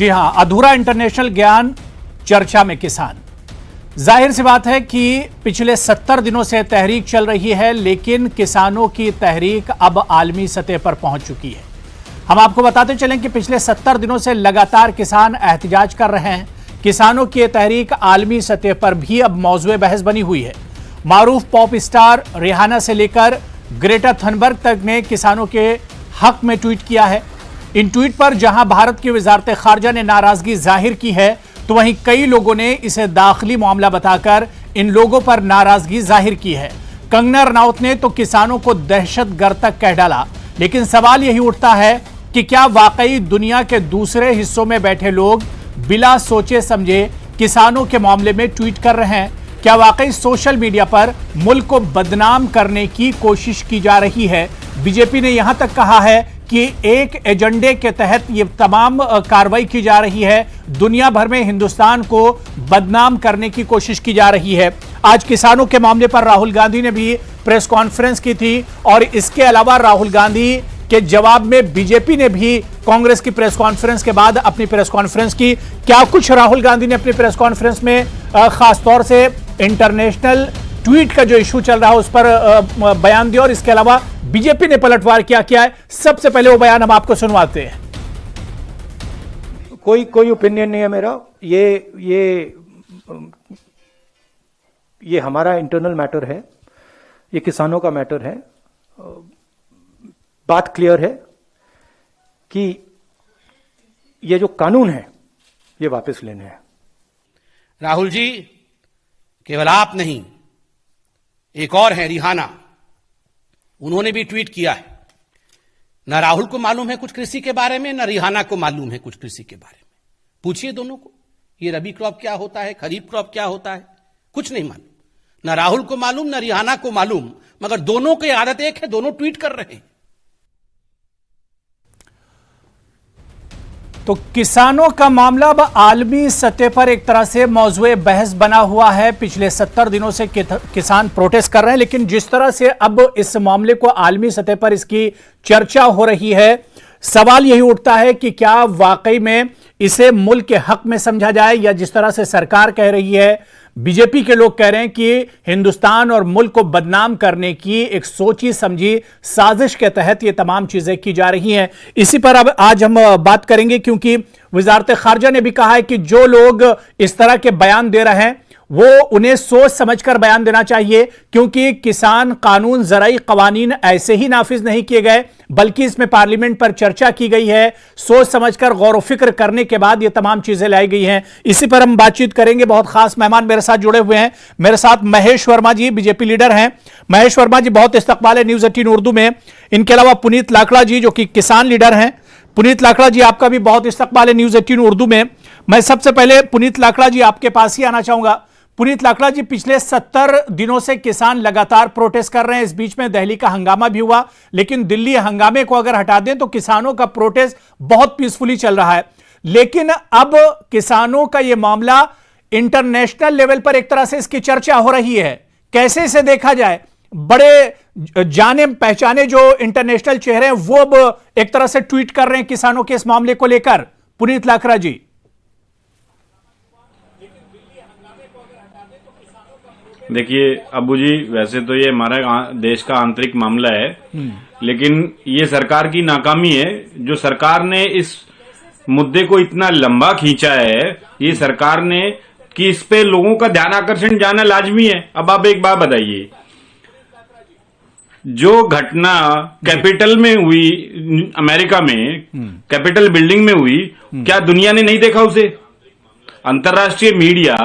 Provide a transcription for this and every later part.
जी हां, अधूरा इंटरनेशनल ज्ञान चर्चा में किसान। जाहिर सी बात है कि पिछले 70 दिनों से तहरीक चल रही है, लेकिन किसानों की तहरीक अब आलमी सतह पर पहुंच चुकी है। हम आपको बताते चलें कि पिछले 70 दिनों से लगातार किसान एहतजाज कर रहे हैं। किसानों की तहरीक आलमी सतह पर भी अब मौजूए बहस बनी हुई है। मारूफ पॉप स्टार रिहाना से लेकर ग्रेटा थनबर्ग तक ने किसानों के हक में ट्वीट किया है। इन ट्वीट पर जहां भारत की वजारत खारजा ने नाराजगी जाहिर की है, तो वहीं कई लोगों ने इसे दाखिली मामला बताकर इन लोगों पर नाराजगी जाहिर की है। कंगना रनौत ने तो किसानों को दहशतगर्द तक कह डाला। लेकिन सवाल यही उठता है कि क्या वाकई दुनिया के दूसरे हिस्सों में बैठे लोग बिना सोचे समझे किसानों के मामले में ट्वीट कर रहे हैं? क्या वाकई सोशल मीडिया पर मुल्क को बदनाम करने की कोशिश की जा रही है? बीजेपी ने यहां तक कहा है कि एक एजेंडे के तहत ये तमाम कार्रवाई की जा रही है। दुनिया भर में हिंदुस्तान को बदनाम करने की कोशिश की जा रही है। आज किसानों के मामले पर राहुल गांधी ने भी प्रेस कॉन्फ्रेंस की थी और इसके अलावा राहुल गांधी के जवाब में बीजेपी ने भी कांग्रेस की प्रेस कॉन्फ्रेंस के बाद अपनी प्रेस कॉन्फ्रेंस की। क्या कुछ राहुल गांधी ने अपनी प्रेस कॉन्फ्रेंस में खासतौर से इंटरनेशनल ट्वीट का जो इशू चल रहा है उस पर बयान दिया और इसके अलावा बीजेपी ने पलटवार क्या किया है, सबसे पहले वो बयान हम आपको सुनवाते हैं। कोई ओपिनियन नहीं है मेरा। ये हमारा इंटरनल मैटर है, ये किसानों का मैटर है। बात क्लियर है कि ये जो कानून है ये वापस लेने हैं। राहुल जी, केवल आप नहीं, एक और है रिहाना, उन्होंने भी ट्वीट किया है। ना राहुल को मालूम है कुछ कृषि के बारे में, ना रिहाना को मालूम है कुछ कृषि के बारे में। पूछिए दोनों को, ये रबी क्रॉप क्या होता है, खरीफ क्रॉप क्या होता है, कुछ नहीं मालूम। ना राहुल को मालूम, ना रिहाना को मालूम, मगर दोनों की आदत एक है, दोनों ट्वीट कर रहे हैं। तो किसानों का मामला अब आलमी सतह पर एक तरह से मौजूए बहस बना हुआ है। पिछले 70 दिनों से किसान प्रोटेस्ट कर रहे हैं, लेकिन जिस तरह से अब इस मामले को आलमी सतह पर इसकी चर्चा हो रही है, सवाल यही उठता है कि क्या वाकई में इसे मुल्क के हक में समझा जाए, या जिस तरह से सरकार कह रही है, बीजेपी के लोग कह रहे हैं कि हिंदुस्तान और मुल्क को बदनाम करने की एक सोची समझी साजिश के तहत ये तमाम चीजें की जा रही हैं। इसी पर अब आज हम बात करेंगे, क्योंकि वजारत खारजा ने भी कहा है कि जो लोग इस तरह के बयान दे रहे हैं वो उन्हें सोच समझकर बयान देना चाहिए, क्योंकि किसान कानून ज़राई कवानीन ऐसे ही नाफिज नहीं किए गए, बल्कि इसमें पार्लियामेंट पर चर्चा की गई है। सोच समझकर गौर व फिक्र करने के बाद ये तमाम चीजें लाई गई हैं। इसी पर हम बातचीत करेंगे। बहुत खास मेहमान मेरे साथ जुड़े हुए हैं। मेरे साथ महेश वर्मा जी, बीजेपी लीडर हैं। महेश वर्मा जी, बहुत इस्तकबाल है न्यूज़ 18 उर्दू में। इनके अलावा पुनीत लाकड़ा जी, जो कि किसान लीडर हैं। पुनीत लाकड़ा जी, आपका भी बहुत इस्तकबाल है न्यूज़ 18 उर्दू में। मैं सबसे पहले पुनीत लाकड़ा जी आपके पास ही आना चाहूंगा। पुनीत लाकड़ा जी, पिछले 70 दिनों से किसान लगातार प्रोटेस्ट कर रहे हैं। इस बीच में दिल्ली का हंगामा भी हुआ, लेकिन दिल्ली हंगामे को अगर हटा दें तो किसानों का प्रोटेस्ट बहुत पीसफुली चल रहा है। लेकिन अब किसानों का यह मामला इंटरनेशनल लेवल पर एक तरह से इसकी चर्चा हो रही है। कैसे इसे देखा जाए? बड़े जाने पहचाने जो इंटरनेशनल चेहरे हैं वो अब एक तरह से ट्वीट कर रहे हैं किसानों के इस मामले को लेकर। पुनीत लाकड़ा जी, देखिए अबू जी, वैसे तो ये हमारा देश का आंतरिक मामला है, लेकिन ये सरकार की नाकामी है। जो सरकार ने इस मुद्दे को इतना लंबा खींचा है, ये सरकार ने कि इस पे लोगों का ध्यान आकर्षण जाना लाजमी है। अब आप एक बात बताइए, जो घटना कैपिटल में हुई, अमेरिका में कैपिटल बिल्डिंग में हुई, क्या दुनिया ने नहीं देखा उसे? अंतर्राष्ट्रीय मीडिया,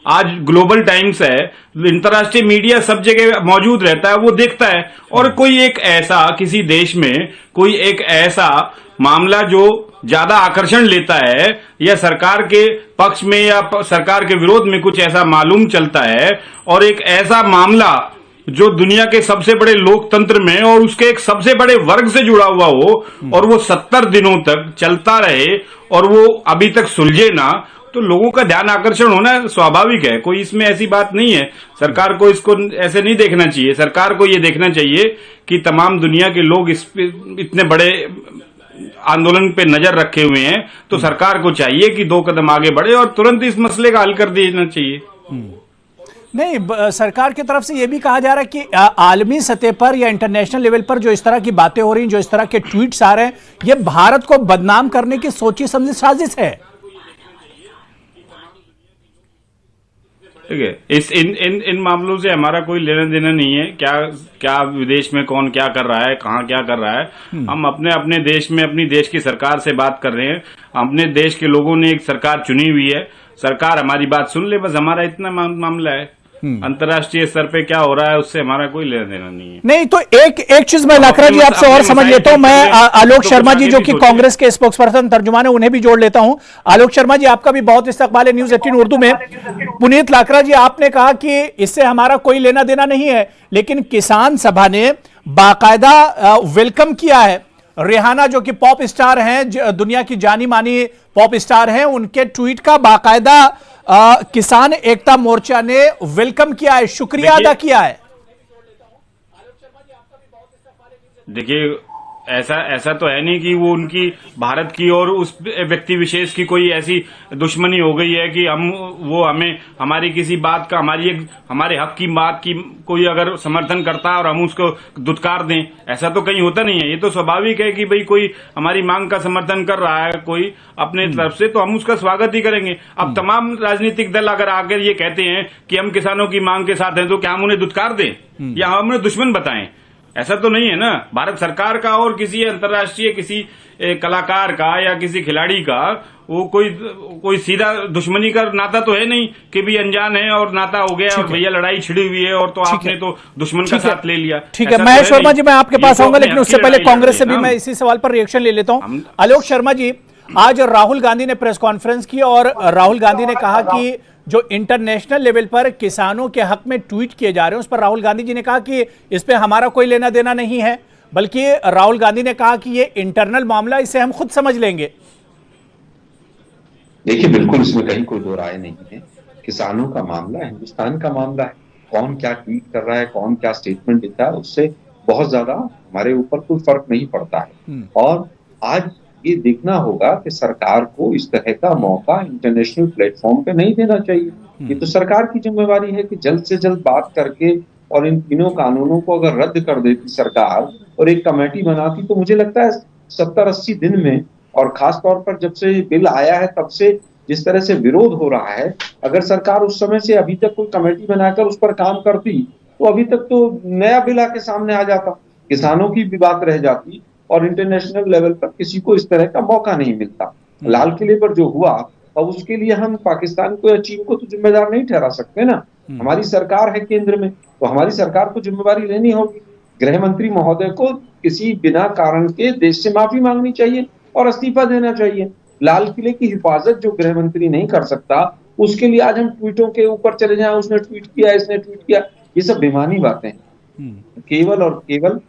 आज ग्लोबल टाइम्स है, अंतर्राष्ट्रीय मीडिया सब जगह मौजूद रहता है, वो देखता है। और कोई एक ऐसा, किसी देश में कोई एक ऐसा मामला जो ज्यादा आकर्षण लेता है, या सरकार के पक्ष में या सरकार के विरोध में कुछ ऐसा मालूम चलता है, और एक ऐसा मामला जो दुनिया के सबसे बड़े लोकतंत्र में और उसके एक सबसे बड़े वर्ग से जुड़ा हुआ हो, और वो 70 दिनों तक चलता रहे और वो अभी तक सुलझे ना, तो लोगों का ध्यान आकर्षण होना स्वाभाविक है। कोई इसमें ऐसी बात नहीं है। सरकार को इसको ऐसे नहीं देखना चाहिए। सरकार को ये देखना चाहिए कि तमाम दुनिया के लोग इस इतने बड़े आंदोलन पे नजर रखे हुए हैं, तो सरकार को चाहिए कि 2 कदम आगे बढ़े और तुरंत इस मसले का हल कर देना चाहिए। नहीं, सरकार की तरफ से यह भी कहा जा रहा है कि आलमी सतह पर या इंटरनेशनल लेवल पर जो इस तरह की बातें हो रही हैं, जो इस तरह के ट्वीट्स आ रहे हैं, ये भारत को बदनाम करने की सोची समझी साजिश है। ठीक है, इन मामलों से हमारा कोई लेना देना नहीं है। क्या विदेश में कौन क्या कर रहा है, कहाँ क्या कर रहा है, हम अपने देश में अपनी देश की सरकार से बात कर रहे हैं। अपने देश के लोगों ने एक सरकार चुनी हुई है, सरकार हमारी बात सुन ले, बस हमारा इतना मामला है। अंतर्राष्ट्रीय स्तर पे क्या हो रहा है उससे हमारा कोई लेना देना नहीं है। नहीं तो एक चीज मैं लाकरा जी आपसे और समझ लेता हूं। मैं आलोक शर्मा जी जो कि कांग्रेस के स्पोक्सपर्सन तर्जुमान है, उन्हें भी जोड़ लेता हूं। आलोक शर्मा जी, आपका भी बहुत इस्तकबाल है न्यूज़ 18 उर्दू में। पुनीत लाकरा जी, आपने कहा कि इससे हमारा कोई लेना देना नहीं है, लेकिन किसान सभा ने बाकायदा वेलकम किया है। रिहाना जो कि पॉप स्टार हैं, दुनिया की जानी मानी पॉप स्टार हैं, उनके ट्वीट का बाकायदा किसान एकता मोर्चा ने वेलकम किया है, शुक्रिया अदा किया है। देखिए, ऐसा तो है नहीं कि वो उनकी भारत की और उस व्यक्ति विशेष की कोई ऐसी दुश्मनी हो गई है कि हमें हमारी किसी बात का, हमारे हक की बात की कोई अगर समर्थन करता है और हम उसको दुत्कार दें, ऐसा तो कहीं होता नहीं है। ये तो स्वाभाविक है कि भाई कोई हमारी मांग का समर्थन कर रहा है कोई अपने तरफ से, तो हम उसका स्वागत ही करेंगे। अब तमाम राजनीतिक दल अगर आकर ये कहते हैं कि हम किसानों की मांग के साथ हैं, तो क्या हम उन्हें दुत्कार दें या हम उन्हें दुश्मन बताएं? ऐसा तो नहीं है ना। भारत सरकार का और किसी अंतर्राष्ट्रीय किसी कलाकार का या किसी खिलाड़ी का वो कोई सीधा दुश्मनी का नाता तो है नहीं कि भी अनजान है और नाता हो गया और भैया लड़ाई छिड़ी हुई है और तो आपने तो दुश्मन का साथ ले लिया। ठीक है, महेश वर्मा जी, मैं आपके पास आऊंगा, लेकिन उससे पहले कांग्रेस से भी मैं इसी सवाल पर रिएक्शन ले लेता हूं। आलोक शर्मा जी, आज राहुल गांधी ने प्रेस कॉन्फ्रेंस की और राहुल गांधी ने कहा कि जो इंटरनेशनल लेवल पर किसानों के हक में ट्वीट किए जा रहे हैं, उस पर राहुल गांधी जी ने कहा कि इस पे हमारा कोई लेना देना नहीं है, बल्कि राहुल गांधी ने कहा कि ये इंटरनल मामला, इसे हम खुद समझ लेंगे। देखिए, बिल्कुल इसमें कहीं कोई दो राय नहीं है। किसानों का मामला हिंदुस्तान का मामला है। कौन क्या ट्वीट कर रहा है, कौन क्या स्टेटमेंट देता है, उससे बहुत ज्यादा हमारे ऊपर कोई फर्क नहीं पड़ता है। और आज ये देखना होगा कि सरकार को इस तरह का मौका इंटरनेशनल प्लेटफॉर्म पे नहीं देना चाहिए। ये तो सरकार की जिम्मेवारी है कि जल्द से जल्द बात करके और इन तीनों कानूनों को अगर रद्द कर देती सरकार और एक कमेटी बनाती, तो मुझे लगता है 70-80 दिन में, और खास तौर पर जब से बिल आया है तब से जिस तरह से विरोध हो रहा है, अगर सरकार उस समय से अभी तक कोई कमेटी बनाकर उस पर काम करती, तो अभी तक तो नया बिल आके सामने आ जाता, किसानों की भी बात रह जाती और इंटरनेशनल लेवल पर किसी को इस तरह का मौका नहीं मिलता। लाल किले पर जो हुआ, अब उसके लिए हम पाकिस्तान को या चीन को तो जिम्मेदार नहीं ठहरा सकते ना। हमारी सरकार है केंद्र में, तो हमारी सरकार को जिम्मेवारी लेनी होगी। गृह मंत्री महोदय को किसी बिना कारण के देश से माफी मांगनी चाहिए और इस्तीफा देना चाहिए। लाल किले की हिफाजत जो गृह मंत्री नहीं कर सकता, उसके लिए आज हम ट्वीटों के ऊपर चले जाएं, उसने ट्वीट किया, इसने ट्वीट किया, ये सब बेमानी बातें हैं। केवल और केवल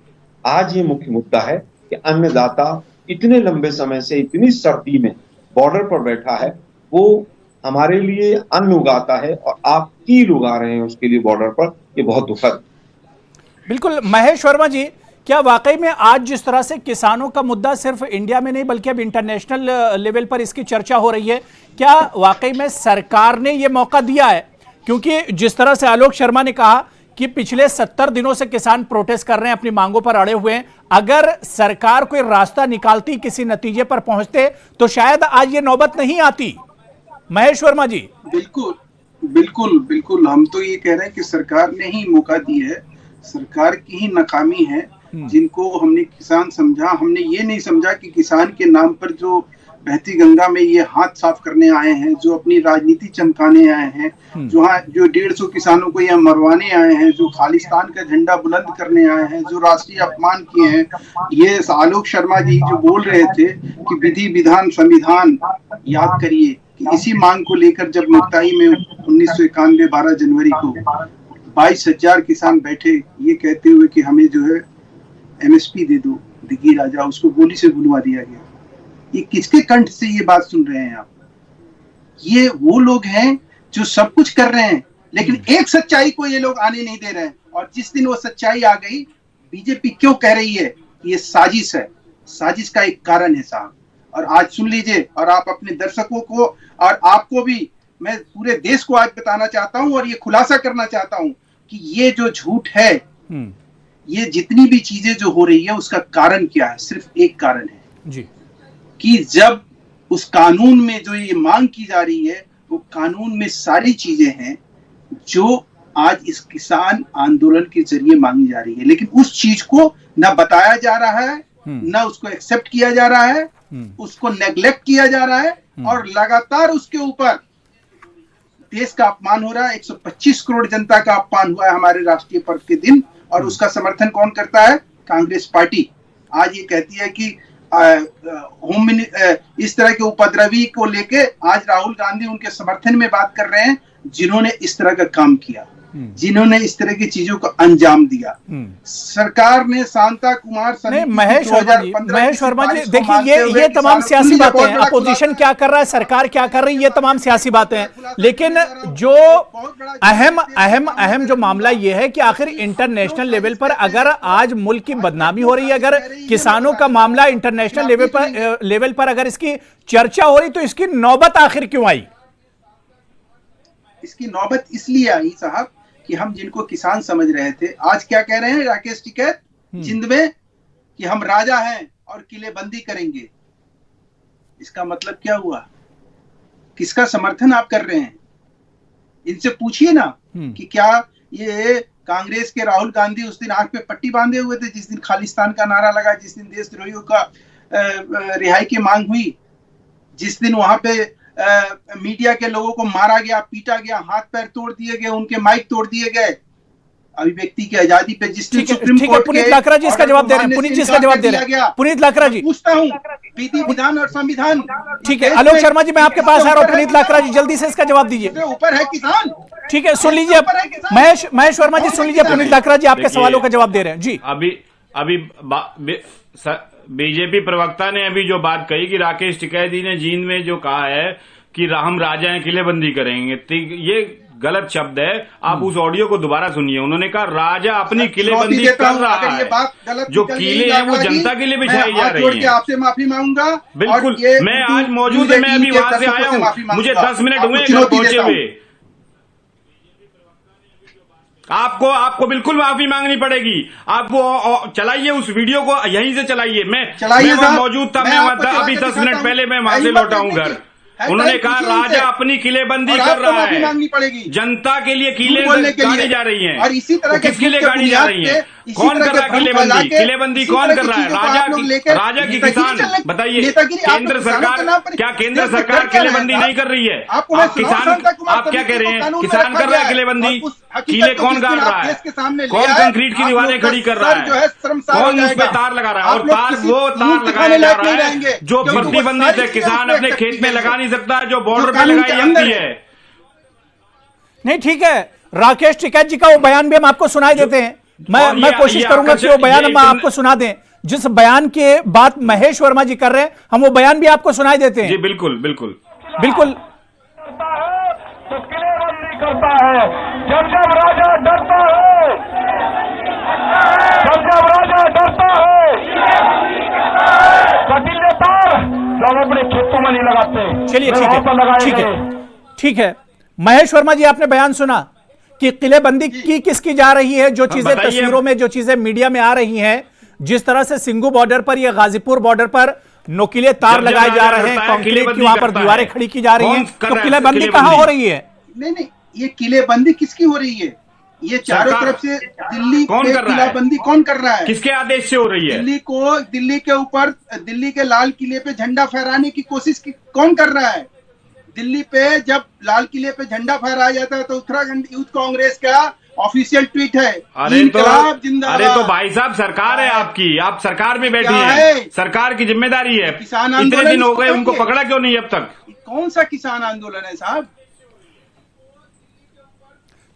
आज ये मुख्य मुद्दा है कि अन्नदाता इतने लंबे समय से इतनी सर्दी में बॉर्डर पर बैठा है, वो हमारे लिए अन्न उगाता है और आप कील उगा रहे हैं उसके लिए बॉर्डर पर, ये बहुत दुखद। बिल्कुल। महेश वर्मा जी, क्या वाकई में आज जिस तरह से किसानों का मुद्दा सिर्फ इंडिया में नहीं बल्कि अब इंटरनेशनल लेवल पर इसकी चर्चा हो रही है, क्या वाकई में सरकार ने यह मौका दिया है? क्योंकि जिस तरह से आलोक शर्मा ने कहा कि पिछले 70 दिनों से किसान प्रोटेस्ट कर रहे हैं, अपनी मांगों पर अड़े हुए हैं, अगर सरकार कोई रास्ता निकालती, किसी नतीजे पर पहुंचते, तो शायद आज ये नौबत नहीं आती। महेश वर्मा जी। बिल्कुल बिल्कुल बिल्कुल, हम तो ये कह रहे हैं कि सरकार ने ही मौका दी है, सरकार की ही नाकामी है। जिनको हमने किसान समझा, हमने ये नहीं समझा कि किसान के नाम पर जो बहती गंगा में ये हाथ साफ करने आए हैं, जो अपनी राजनीति चमकाने आए हैं, जो 150 किसानों को यहाँ मरवाने आए हैं, जो खालिस्तान का झंडा बुलंद करने आए हैं, जो राष्ट्रीय अपमान किए हैं। ये आलोक शर्मा जी जो बोल रहे थे कि विधि विधान संविधान याद करिए, कि इसी मांग को लेकर जब मुक्ताई में 1991 12 जनवरी को 22,000 किसान बैठे ये कहते हुए कि हमें जो है MSP दे दो, दिगी राजा, उसको गोली से बुलवा दिया गया। ये किसके कंठ से ये बात सुन रहे हैं आप? ये वो लोग हैं जो सब कुछ कर रहे हैं, लेकिन एक सच्चाई को ये लोग आने नहीं दे रहे हैं। और जिस दिन वो सच्चाई आ गई, बीजेपी क्यों कह रही है कि ये साजिश है, साजिश का एक कारण है साहब। और आज सुन लीजिए, और आप अपने दर्शकों को और आपको भी, मैं पूरे देश को आज बताना चाहता हूं और ये खुलासा करना चाहता हूं कि ये जो झूठ है, ये जितनी भी चीजें जो हो रही है उसका कारण क्या है? सिर्फ एक कारण है जी, कि जब उस कानून में जो ये मांग की जा रही है, वो कानून में सारी चीजें हैं जो आज इस किसान आंदोलन के जरिए मांगी जा रही है, लेकिन उस चीज को ना बताया जा रहा है, ना उसको एक्सेप्ट किया जा रहा है, उसको नेग्लेक्ट किया जा रहा है, और लगातार उसके ऊपर देश का अपमान हो रहा है। 125 करोड़ जनता का अपमान हुआ है हमारे राष्ट्रीय पर्व के दिन, और उसका समर्थन कौन करता है? कांग्रेस पार्टी। आज ये कहती है कि इस तरह के उपद्रवी को लेके आज राहुल गांधी उनके समर्थन में बात कर रहे हैं, जिन्होंने इस तरह का काम किया, जिन्होंने इस तरह की चीजों को अंजाम दिया। सरकार ने शांता कुमार नहीं, महेश वर्मा जी देखिए, ये तमाम सियासी बातें हैं, अपोजिशन क्या कर रहा है, सरकार क्या कर रही है, ये तमाम सियासी बातें हैं, लेकिन जो अहम जो मामला ये है कि आखिर इंटरनेशनल लेवल पर अगर आज मुल्क की बदनामी हो रही है, अगर किसानों का मामला इंटरनेशनल लेवल पर अगर इसकी चर्चा हो रही, तो इसकी नौबत आखिर क्यों आई? इसकी नौबत इसलिए आई साहब कि हम जिनको किसान समझ रहे थे, आज क्या कह रहे हैं राकेश टिकैत जिंद में कि हम राजा हैं और किलेबंदी करेंगे। इसका मतलब क्या हुआ? किसका समर्थन आप कर रहे हैं? इनसे पूछिए ना कि क्या ये कांग्रेस के राहुल गांधी उस दिन आंख पे पट्टी बांधे हुए थे जिस दिन खालिस्तान का नारा लगा, जिस दिन देशद्रोहियों का रिहाई की मांग हुई, जिस दिन वहां पे मीडिया के लोगों को मारा गया, पीटा गया, हाथ पैर तोड़ दिए गए, उनके माइक तोड़ दिए गए, अभिव्यक्ति की आजादी पे जिस दिन सुप्रीम कोर्ट पुनीत लाकरा जी इसका जवाब दे रहे हैं, पुनीत जी इसका जवाब दे रहे हैं। पुनीत लाकरा जी, पूछता हूँ विधि विधान और संविधान, ठीक है। आलोक शर्मा जी, मैं आपके पास आ रहा हूँ, पुनीत लाकरा जी जल्दी से इसका जवाब दीजिए। ऊपर है किसान, ठीक है, सुन लीजिए महेश वर्मा जी, सुन लीजिए, पुनीत लाकरा जी आपके सवालों का जवाब दे रहे हैं जी। अभी बीजेपी प्रवक्ता ने अभी जो बात कही कि राकेश टिकैत जी ने जींद में जो कहा है कि हम राजा हैं, किलेबंदी करेंगे, ये गलत शब्द है। आप उस ऑडियो को दोबारा सुनिए। उन्होंने कहा राजा अपनी किलेबंदी कर रहा है, जो किले हैं वो जनता के लिए बिछाई जा रही है। आपसे माफी मांगूंगा। बिल्कुल, मैं आज मौजूद है, मैं अभी वहां से आया हूँ, मुझे 10 मिनट हुए घर पहुंचे हुए। आपको बिल्कुल माफी मांगनी पड़ेगी। आप वो चलाइए उस वीडियो को, यहीं से चलाइए। मैं वहां मौजूद था, मैं अभी 10 मिनट पहले मैं वहां से लौटा हूं घर। उन्होंने कहा राजा अपनी किलेबंदी कर रहा है, जनता के लिए किले गाड़ी जा रही हैं, और इसी तरह किसके लिए गाड़ी जा रही है? कौन कर रहा है किलेबंदी? किलेबंदी कौन कर रहा है? राजा की किसान। बताइए, केंद्र सरकार, क्या केंद्र सरकार किलेबंदी नहीं कर रही है? आप किसान, आप क्या कह रहे हैं? किसान कर रहा है किलेबंदी? किले कौन गाड़ रहा है? कौन कंक्रीट की दीवारें खड़ी कर रहा है? कौन उस पर तार लगा रहा है? और तार वो तार लगाया जा रहा है जो प्रतिबंधित है, किसान अपने खेत में लगा नहीं सकता, जो बॉर्डर पे लगाई जाती है। नहीं, ठीक है, राकेश टिकैत जी का वो बयान भी हम आपको सुनाई देते हैं। मैं कोशिश करूंगा कि वो बयान हम आपको सुना दें, जिस बयान के बात महेश वर्मा जी कर रहे हैं, हम वो बयान भी आपको सुनाई देते हैं। जी बिल्कुल बिल्कुल बिल्कुल। तो किलेबंदी करता है, जब राजा डरता है, जब राजा डरता है, कटीले तार लोग अपने खेतों में नहीं लगाते। चलिए, ठीक है, ठीक है। महेश वर्मा जी, आपने बयान सुना कि किलेबंदी की किसकी जा रही है, जो चीजें तस्वीरों में, जो चीजें मीडिया में आ रही हैं, जिस तरह से सिंगू बॉर्डर पर या गाजीपुर बॉर्डर पर नुकीले तार लगाए जा रहे हैं, कंक्रीट की वहां पर दीवारें खड़ी की जा रही हैं, तो किलेबंदी कहां हो रही है? नहीं, ये किलेबंदी किसकी हो रही है? ये चारों तरफ से दिल्ली पे किलेबंदी कौन कर रहा है? किसके आदेश से हो रही है? दिल्ली के ऊपर, दिल्ली के लाल किले पे झंडा फहराने की कोशिश कौन कर रहा है? दिल्ली पे जब लाल किले पे झंडा फहराया जाता है तो उत्तराखंड यूथ कांग्रेस का ऑफिशियल ट्वीट है, इनकलाब जिंदाबाद। अरे तो भाई साहब, सरकार है आपकी, आप सरकार में बैठी हैं, सरकार की जिम्मेदारी है। किसान इतने दिन हो गए, उनको पकड़ा क्यों नहीं अब तक? कौन सा किसान आंदोलन है साहब?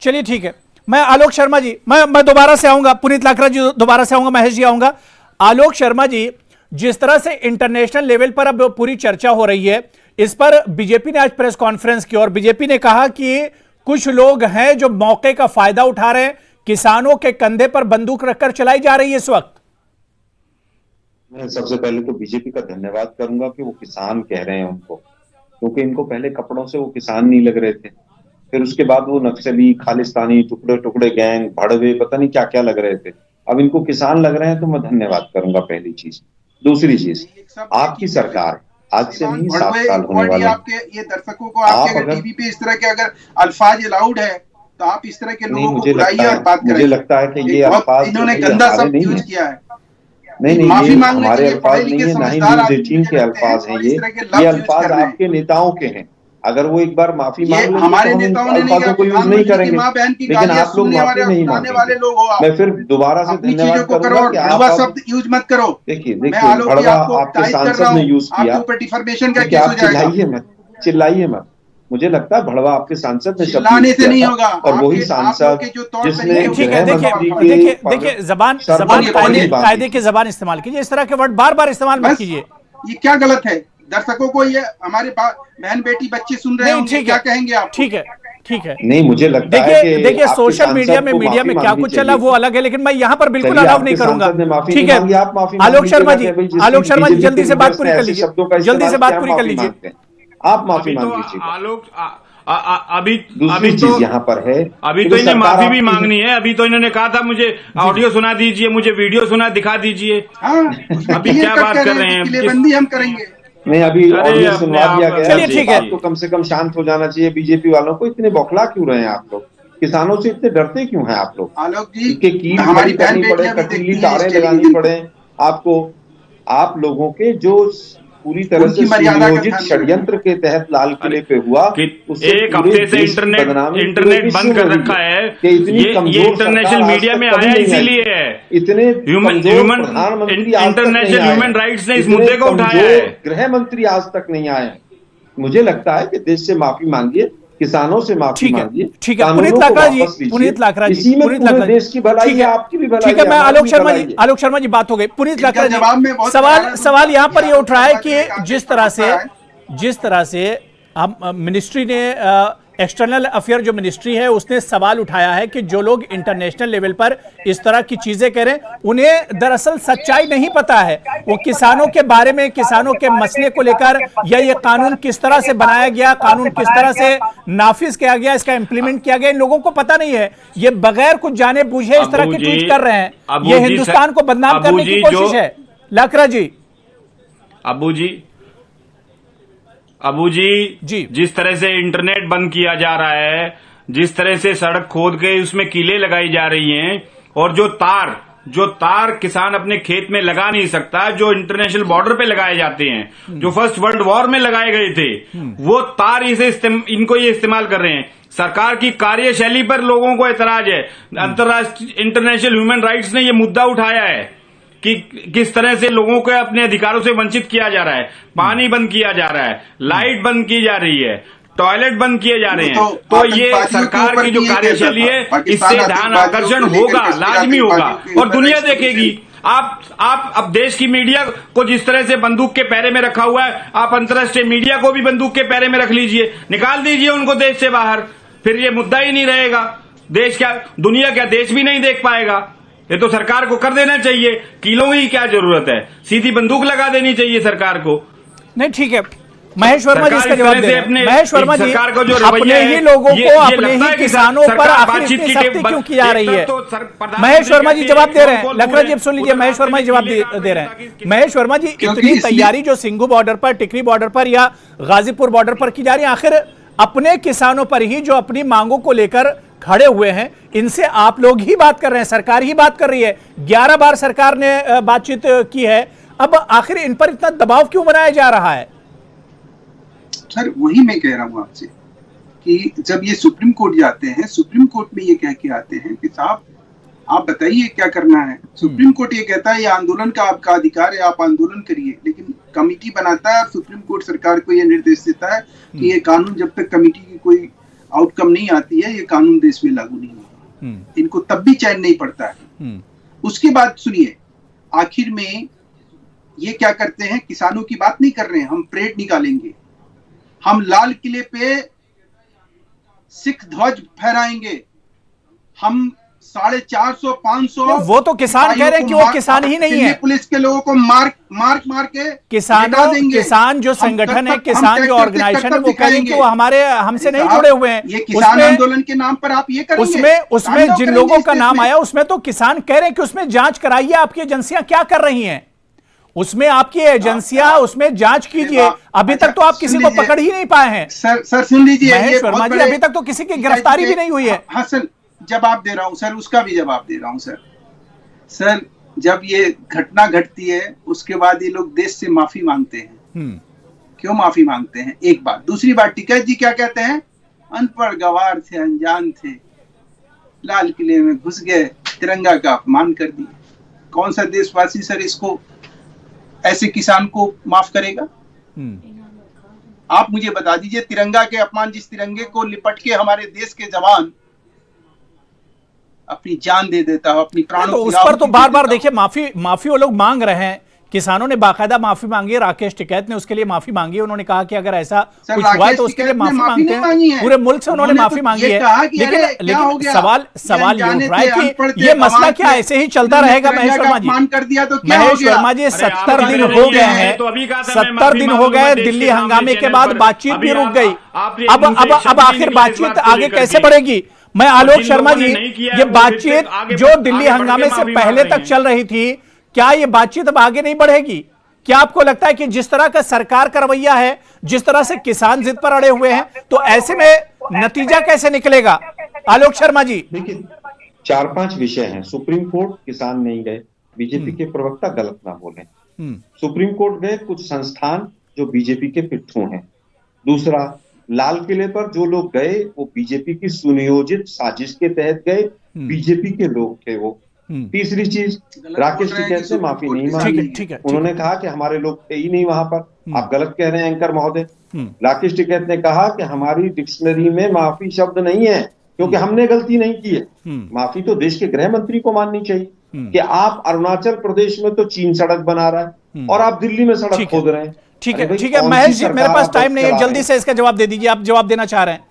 चलिए, ठीक है। मैं आलोक शर्मा जी, मैं दोबारा से आऊंगा, पुनीत लाकरा जी दोबारा से आऊंगा, महेश जी आऊंगा। आलोक शर्मा जी, जिस तरह से इंटरनेशनल लेवल पर अब पूरी चर्चा हो रही है, इस पर बीजेपी ने आज प्रेस कॉन्फ्रेंस की और बीजेपी ने कहा कि कुछ लोग हैं जो मौके का फायदा उठा रहे हैं, किसानों के कंधे पर बंदूक रखकर चलाई जा रही है इस वक्त। मैं सबसे पहले तो बीजेपी का धन्यवाद करूंगा कि वो किसान कह रहे हैं उनको, क्योंकि इनको पहले कपड़ों से वो किसान नहीं लग रहे थे, फिर उसके बाद वो नक्सली, खालिस्तानी, टुकड़े टुकड़े गैंग, भड़वे, पता नहीं क्या क्या लग रहे थे, अब इनको किसान लग रहे हैं, तो मैं धन्यवाद करूंगा पहली चीज। दूसरी चीज, आपकी सरकार आज से नहीं 7 साल होने वाले, आपके ये दर्शकों को आपके अगर टीवी पे इस तरह के अगर अल्फाज अलाउड है तो आप इस तरह के लोगों को बुलाइए और बात करें। मुझे लगता है कि ये अल्फाज इन्होंने गंदा शब्द यूज किया है। नहीं, ये हमारे अल्फाज नहीं है, ना ही न्यूज़ 18 के अल्फाज हैं ये अल्फाज आपके नेताओं के हैं। अगर वो एक बार माफी मांग लेंगे हमारे तो नेताओं हम ने अल्फाजों को यूज नहीं करेंगे, लेकिन आप लोग माफी नहीं मांगेंगे। मैं फिर दोबारा से धन्यवाद करूंगा कि आप शब्द यूज मत करो। देखिए भड़वा आपके सांसद ने यूज किया, चिल्लाइए मत। मुझे लगता है भड़वा आपके सांसद ने चिल्लाने से नहीं होगा, और वही सांसद जिसने ठीक है, देखिए जबान कायदे की जबान इस्तेमाल कीजिए, इस तरह के वर्ड बार बार इस्तेमाल मत कीजिए। ये क्या गलत है? दर्शकों को ये हमारे बहन बेटी बच्चे सुन रहे हैं, क्या कहेंगे आप? ठीक है नहीं, मुझे लगता है कि देखिए सोशल मीडिया में क्या कुछ चला वो अलग है, लेकिन मैं यहाँ पर बिल्कुल अलाउ नहीं करूंगा। ठीक है, आलोक शर्मा जी जल्दी से बात पूरी कर लीजिए, जल्दी से बात पूरी कर लीजिए। आप माफी मांग लीजिए। आलोक अभी चीज यहाँ पर है, अभी तो इन्हें माफी भी मांगनी है। अभी तो इन्होंने कहा था मुझे ऑडियो सुना दीजिए, मुझे वीडियो दिखा दीजिए। अभी क्या बात कर रहे हैं? किलेबंदी हम करेंगे। नहीं, अभी ऑडियो सुनवा दिया गया चलिए, ठीक है। तो कम से कम शांत हो जाना चाहिए। बीजेपी वालों को इतने बौखला क्यों रहे हैं आप लोग? किसानों से इतने डरते क्यों हैं आप लोग? आलोक जी, कील खड़ी करनी पड़े, कटीली तारें लगानी पड़े आपको, आप लोगों के जो पूरी तरह से सुनियोजित षड्यंत्र के तहत लाल किले पे हुआ, एक हफ्ते से इंटरनेट बंद कर रखा है। ये इंटरनेशनल मीडिया में आया इसीलिए है। इतने इंटरनेशनल ह्यूमन राइट्स ने इस मुद्दे को उठाया है। गृह मंत्री आज तक नहीं आए। मुझे लगता है कि देश से माफी मांगिए, किसानों से माफी मांगिए। ठीक है, पुनीत लाकरा जी, देश की भलाई है, आपकी भी भलाई। ठीक है, मैं आलोक शर्मा जी बात हो गई। पुनीत लाकरा जी, सवाल यहाँ पर ये उठ रहा है कि जिस तरह से हम मिनिस्ट्री ने एक्सटर्नल अफेयर जो मिनिस्ट्री है उसने सवाल उठाया है कि जो लोग इंटरनेशनल लेवल पर इस तरह की चीजें कह रहे हैं उन्हें दरअसल सच्चाई नहीं पता है। वो किसानों के बारे में, किसानों के मसले को लेकर, या ये कानून किस तरह से बनाया गया, कानून किस तरह से नाफिज किया गया, इसका इंप्लीमेंट किया गया, इन लोगों को पता नहीं है। ये बगैर कुछ जाने बूझे इस तरह की ट्वीट कर रहे हैं। ये हिंदुस्तान को बदनाम करने की कोशिश है। लाकरा जी, अबू जी, जिस तरह से इंटरनेट बंद किया जा रहा है, जिस तरह से सड़क खोद के उसमें कीलें लगाई जा रही हैं, और जो तार किसान अपने खेत में लगा नहीं सकता, जो इंटरनेशनल बॉर्डर पे लगाए जाते हैं, जो फर्स्ट वर्ल्ड वॉर में लगाए गए थे, वो तार इनको ये इस्तेमाल कर रहे हैं। सरकार की कार्यशैली पर लोगों को एतराज है। अंतर्राष्ट्रीय इंटरनेशनल ह्यूमन राइट्स ने ये मुद्दा उठाया है कि किस तरह से लोगों को अपने अधिकारों से वंचित किया जा रहा है। पानी बंद किया जा रहा है, लाइट बंद की जा रही है, टॉयलेट बंद किए जा रहे हैं। तो ये सरकार की जो कार्यशैली है, इससे ध्यान आकर्षण होगा, लाजमी होगा, और दुनिया देखेगी। आप अब देश की मीडिया को जिस तरह से बंदूक के पैरे में रखा हुआ है, आप अंतर्राष्ट्रीय मीडिया को भी बंदूक के पैरे में रख लीजिए, निकाल दीजिए उनको देश से बाहर, फिर ये मुद्दा ही नहीं रहेगा। देश क्या, दुनिया क्या, देश भी नहीं देख पाएगा। ये तो सरकार को कर देना चाहिए। किलों की क्या जरूरत है, सीधी बंदूक लगा देनी चाहिए सरकार को। नहीं, ठीक है, महेश वर्मा जी इसका जवाब दे रहे हैं। महेश वर्मा जी, अपने ही लोगों को, अपने ही किसानों पर आखिर इतनी सख्ती क्यों की जा रही है? महेश वर्मा जी जवाब दे रहे हैं। लखरा जी, अब सुन लीजिए, महेश वर्मा जी जवाब दे रहे हैं। महेश वर्मा जी, इतनी तैयारी जो सिंघू बॉर्डर पर, टिकरी बॉर्डर पर या गाजीपुर बॉर्डर पर की जा रही है, आखिर अपने किसानों पर ही जो अपनी मांगों को लेकर खड़े हुए हैं, इनसे आप लोग ही बात कर रहे हैं, सरकार ही बात कर रही है। 11 बार सरकार ने बातचीत की है। अब आखिर इन पर इतना दबाव क्यों बनाया जा रहा है? सर, वही मैं कह रहा हूं आपसे कि जब ये सुप्रीम कोर्ट जाते हैं, सुप्रीम कोर्ट में ये कह के आते हैं कि साहब आप बताइए क्या करना है। सुप्रीम कोर्ट ये कहता है ये आंदोलन का आपका अधिकार है, आप आंदोलन करिए, लेकिन कमेटी बनाता है और सुप्रीम कोर्ट सरकार को ये निर्देश देता है कि ये कानून जब तक कमेटी की कोई आउटकम नहीं आती है, ये कानून देश में लागू नहीं होगा। इनको तब भी चैन नहीं पड़ता है। उसके बाद सुनिए, आखिर में ये क्या करते हैं, किसानों की बात नहीं कर रहे हैं, हम परेड निकालेंगे, हम लाल किले पे सिख ध्वज फहराएंगे, हम 450 500 वो तो किसान कह रहे हैं कि वो किसान ही नहीं है। पुलिस के लोगों को मार के किसान जो संगठन है, किसान जो ऑर्गेनाइजेशन है, वो कह रहे हैं कि वो हमसे नहीं जुड़े हुए हैं। ये किसान आंदोलन के नाम पर आप ये करेंगे? उसमें जिन लोगों का नाम आया उसमें तो किसान कह रहे हैं कि उसमें जांच कराइए, आपकी एजेंसियां क्या कर रही हैं उसमें, आपकी एजेंसियां उसमें जांच कीजिए। अभी तक तो आप किसी को पकड़ ही नहीं पाए हैं। सर सुन लीजिए महेश वर्मा जी, अभी तक तो किसी की गिरफ्तारी भी नहीं हुई है। हाँ सर, जवाब दे रहा हूं सर, उसका भी जवाब दे रहा हूं सर। जब ये घटना घटती है उसके बाद ये लोग देश से माफी मांगते हैं। क्यों माफी मांगते हैं? एक बात। दूसरी बात, टिकैत जी क्या कहते हैं? अनपढ़ गवार थे, अनजान थे, लाल किले में घुस गए, तिरंगा का अपमान कर दिया। कौन सा देशवासी सर इसको, ऐसे किसान को माफ करेगा? आप मुझे बता दीजिए, तिरंगा के अपमान, जिस तिरंगे को लिपट के हमारे देश के जवान अपनी जान दे देता है, अपनी प्राणों तो उस पर तो बार बार देखिए माफी वो लोग मांग रहे हैं। किसानों ने बाकायदा माफी मांगी है, राकेश टिकैत ने उसके लिए माफी मांगी है। उन्होंने कहा कि अगर ऐसा कुछ हुआ है तो उसके लिए माफी मांगते हैं। पूरे मुल्क से उन्होंने माफी मांगी है। लेकिन सवाल ये उठ रहा है कि ये मसला क्या ऐसे ही चलता रहेगा? महेश वर्मा जी, महेश वर्मा जी, 70 दिन हो गए हैं, 70 दिन हो गए, दिल्ली हंगामे के बाद बातचीत भी रुक गई। अब आखिर बातचीत आगे कैसे बढ़ेगी? मैं आलोक शर्मा जी, ये बातचीत जो दिल्ली हंगामे से पहले तक चल रही थी, क्या ये बातचीत अब आगे नहीं बढ़ेगी? क्या आपको लगता है कि जिस तरह का सरकार का रवैया है, जिस तरह से किसान जिद पर अड़े हुए हैं, तो ऐसे में नतीजा कैसे निकलेगा? आलोक शर्मा जी, देखिए 4-5 विषय हैं। सुप्रीम कोर्ट किसान नहीं गए, बीजेपी के प्रवक्ता गलत ना बोले। सुप्रीम कोर्ट गए कुछ संस्थान जो बीजेपी के पिट्ठू हैं। दूसरा, लाल किले पर जो लोग गए वो बीजेपी की सुनियोजित साजिश के तहत गए, बीजेपी के लोग थे वो। तीसरी चीज, राकेश टिकैत से माफी नहीं मांगी। उन्होंने कहा कि हमारे लोग थे ही नहीं वहां पर। आप गलत कह रहे हैं एंकर महोदय। राकेश टिकैत ने कहा कि हमारी डिक्शनरी में माफी शब्द नहीं है क्योंकि हमने गलती नहीं की है। माफी तो देश के गृह मंत्री को माननी चाहिए कि आप अरुणाचल प्रदेश में तो चीन सड़क बना रहा है और आप दिल्ली में सड़क खोद रहे हैं। ठीक है महेश जी, मेरे पास टाइम नहीं है, जल्दी से इसका जवाब दे दीजिए। आप जवाब देना चाह रहे हैं?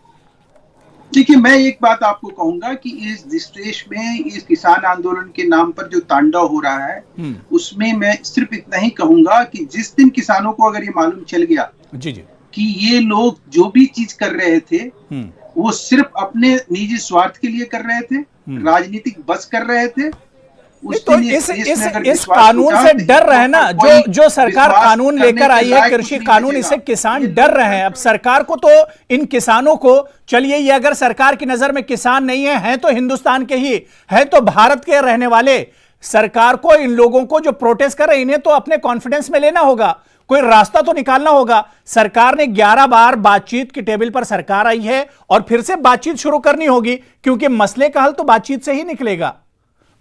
देखिए, मैं एक बात आपको कहूंगा कि इस देश में इस किसान आंदोलन के नाम पर जो तांडव हो रहा है, उसमें मैं सिर्फ इतना ही कहूंगा कि जिस दिन किसानों को अगर ये मालूम चल गया जी कि ये लोग जो भी चीज कर रहे थे वो सिर्फ अपने निजी स्वार्थ के लिए कर रहे थे, राजनीतिक बस कर रहे थे, तो इस कानून से डर रहे ना, जो सरकार कानून लेकर आई है, कृषि कानून, इससे किसान डर रहे हैं। अब सरकार को तो इन किसानों को, चलिए ये अगर सरकार की नजर में किसान नहीं है तो हिंदुस्तान के ही है, तो भारत के रहने वाले, सरकार को इन लोगों को जो प्रोटेस्ट कर रहे हैं इन्हें तो अपने कॉन्फिडेंस में लेना होगा, कोई रास्ता तो निकालना होगा। सरकार ने 11 बार बातचीत की टेबल पर सरकार आई है और फिर से बातचीत शुरू करनी होगी, क्योंकि मसले का हल तो बातचीत से ही निकलेगा।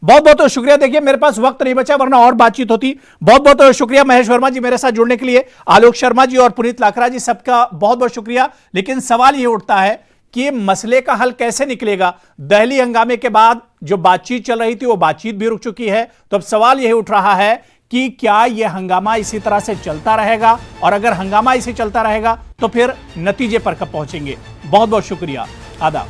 बहुत बहुत शुक्रिया। देखिए मेरे पास वक्त नहीं बचा, वरना और बातचीत होती। बहुत बहुत शुक्रिया महेश वर्मा जी मेरे साथ जुड़ने के लिए, आलोक शर्मा जी और पुनीत लाखरा जी, सबका बहुत बहुत शुक्रिया। लेकिन सवाल यह उठता है कि मसले का हल कैसे निकलेगा? दिल्ली हंगामे के बाद जो बातचीत चल रही थी वो बातचीत भी रुक चुकी है। तो अब सवाल यह उठ रहा है कि क्या यह हंगामा इसी तरह से चलता रहेगा, और अगर हंगामा इसी चलता रहेगा तो फिर नतीजे पर कब पहुंचेंगे? बहुत बहुत शुक्रिया। आदाब।